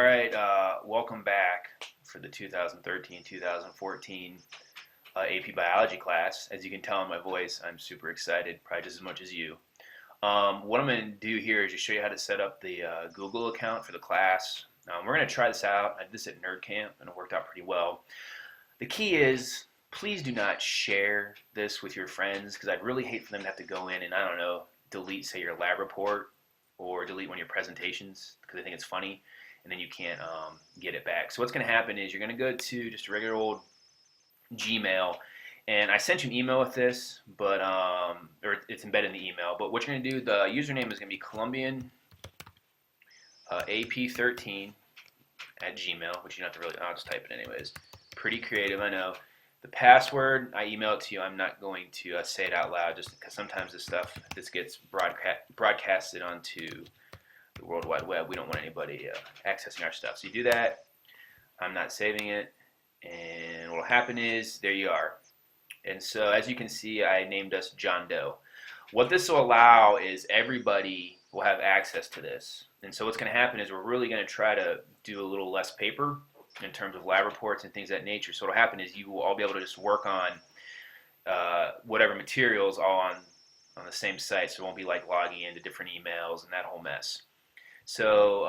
All right, welcome back for the 2013-2014 AP Biology class. As you can tell in my voice, I'm super excited, probably just as much as you. What I'm going to do here is just show you how to set up the Google account for the class. We're going to try this out. I did this at Nerd Camp, and it worked out pretty well. The key is, please do not share this with your friends, because I'd really hate for them to have to go in and, I don't know, delete, say, your lab report or delete one of your presentations because they think it's funny, and then you can't get it back. So what's going to happen is you're going to go to just a regular old Gmail, and I sent you an email with this, but or it's embedded in the email. But what you're going to do, the username is going to be Colombian AP13 at Gmail, which you don't have to really. I'll just type it anyways. Pretty creative, I know. The password, I email it to you. I'm not going to say it out loud, just because sometimes this gets broadcasted onto the World Wide Web. We don't want anybody accessing our stuff. So you do that. I'm not saving it, and what will happen is there you are. And so as you can see, I named us John Doe. What this will allow is everybody will have access to this. And so what's going to happen is we're really going to try to do a little less paper in terms of lab reports and things of that nature. So what will happen is you will all be able to just work on whatever materials all on the same site. So it won't be like logging into different emails and that whole mess. So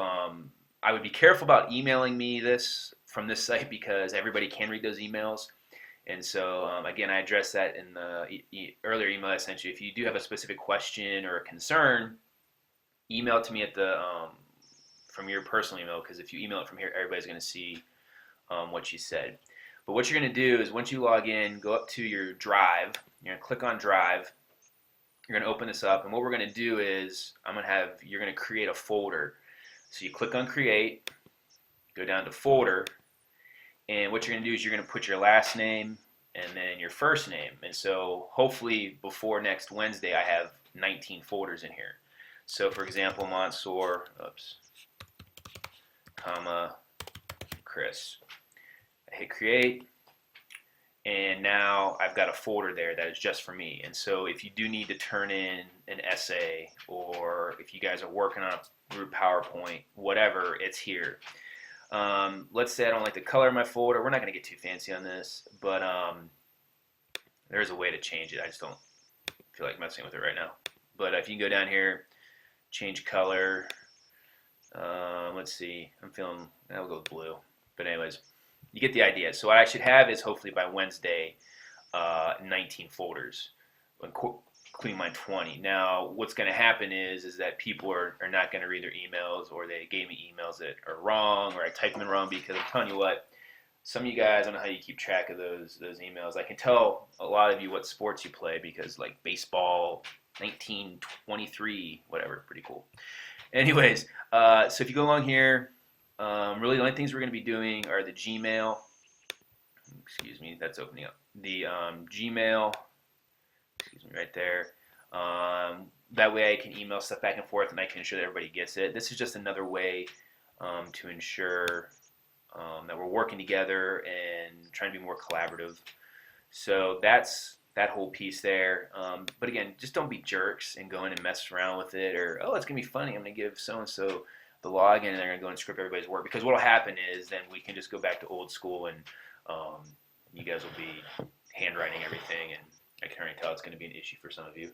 I would be careful about emailing me this from this site because everybody can read those emails. And so again, I addressed that in the earlier email I sent you. If you do have a specific question or a concern, email it to me at the from your personal email, because if you email it from here, everybody's going to see what you said. But what you're going to do is once you log in, go up to your drive. You're going to click on Drive. You're going to open this up, and what we're going to do is you're going to create a folder. So you click on Create, go down to Folder, and what you're going to do is you're going to put your last name and then your first name. And so hopefully before next Wednesday, I have 19 folders in here. So for example, Mansour, comma, Chris. I hit Create, and now I've got a folder there that is just for me. And so if you do need to turn in an essay, or if you guys are working on a group PowerPoint, whatever, it's here. Let's say I don't like the color of my folder. We're not going to get too fancy on this, but there's a way to change it. I just don't feel like messing with it right now. But if you can go down here, change color. Let's see. I'll go with blue. But anyways, you get the idea. So what I should have is hopefully by Wednesday, 19 folders, including my 20. Now, what's going to happen is that people are not going to read their emails, or they gave me emails that are wrong, or I typed them in wrong, because I'm telling you what, some of you guys, I don't know how you keep track of those emails. I can tell a lot of you what sports you play, because like baseball, 1923, whatever, pretty cool. Anyways, so if you go along here, really the only things we're going to be doing are the Gmail. Excuse me, that's opening up. The Gmail, excuse me, right there. That way I can email stuff back and forth, and I can ensure that everybody gets it. This is just another way to ensure that we're working together and trying to be more collaborative. So that's that whole piece there. But again, just don't be jerks and go in and mess around with it, or, oh, it's going to be funny, I'm going to give so-and-so the login, and they're going to go and script everybody's work. Because what will happen is then we can just go back to old school, and you guys will be handwriting everything, and I can already tell it's going to be an issue for some of you.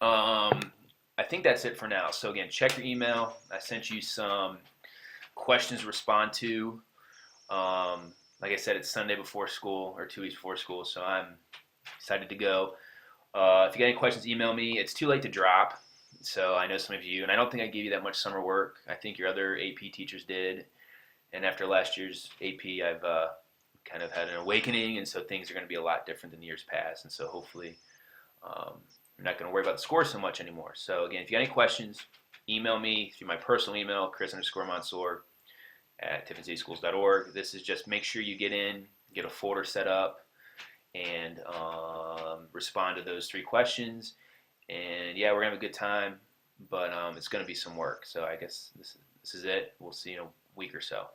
I think that's it for now. So again, check your email. I sent you some questions to respond to. Like I said, it's Sunday before school, or 2 weeks before school, so I'm excited to go. If you got any questions, email me. It's too late to drop, so I know some of you, and I don't think I gave you that much summer work. I think your other AP teachers did, and after last year's AP, I've kind of had an awakening, and so things are going to be a lot different than years past, and so hopefully you're not going to worry about the score so much anymore. So again, if you got any questions, email me through my personal email, Chris_Mansour at tiffinscityschools.org. This is just make sure you get in, get a folder set up, and respond to those 3 questions. And yeah, we're going to have a good time, but it's going to be some work. So I guess this is it. We'll see you in a week or so.